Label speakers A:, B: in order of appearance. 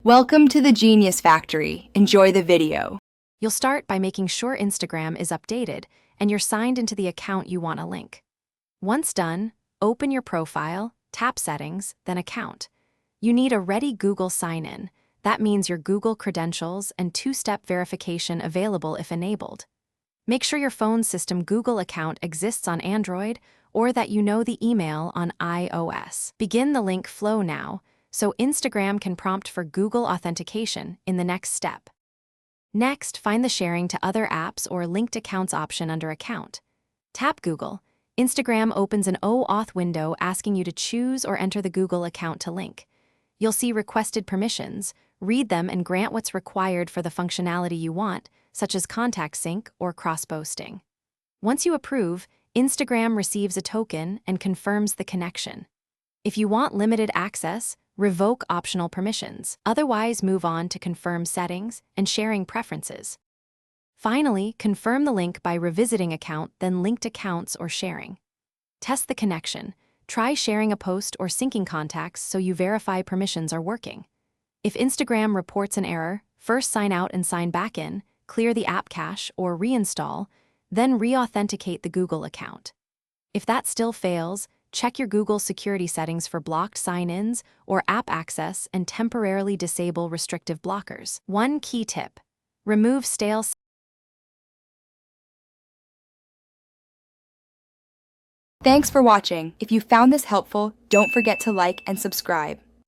A: Welcome to the Genius Factory. Enjoy the video.
B: You'll start by making sure Instagram is updated and you're signed into the account you want to link. Once done, open your profile, tap Settings, then Account. You need a ready Google sign-in. That means your Google credentials and two-step verification available if enabled. Make sure your phone system Google account exists on Android or that you know the email on iOS. Begin the link flow now, so Instagram can prompt for Google authentication in the next step. Next, find the Sharing to Other Apps or Linked Accounts option under Account. Tap Google. Instagram opens an OAuth window asking you to choose or enter the Google account to link. You'll see requested permissions. Read them and grant what's required for the functionality you want, such as contact sync or cross-posting. Once you approve, Instagram receives a token and confirms the connection. If you want limited access, revoke optional permissions. Otherwise, move on to confirm settings and sharing preferences. Finally, confirm the link by revisiting account, then linked accounts or sharing. Test the connection. Try sharing a post or syncing contacts so you verify permissions are working. If Instagram reports an error, first sign out and sign back in, clear the app cache or reinstall, then re-authenticate the Google account. If that still fails, check your Google security settings for blocked sign-ins or app access and temporarily disable restrictive blockers. One key tip: remove stale.
A: Thanks for watching. If you found this helpful, don't forget to like and subscribe.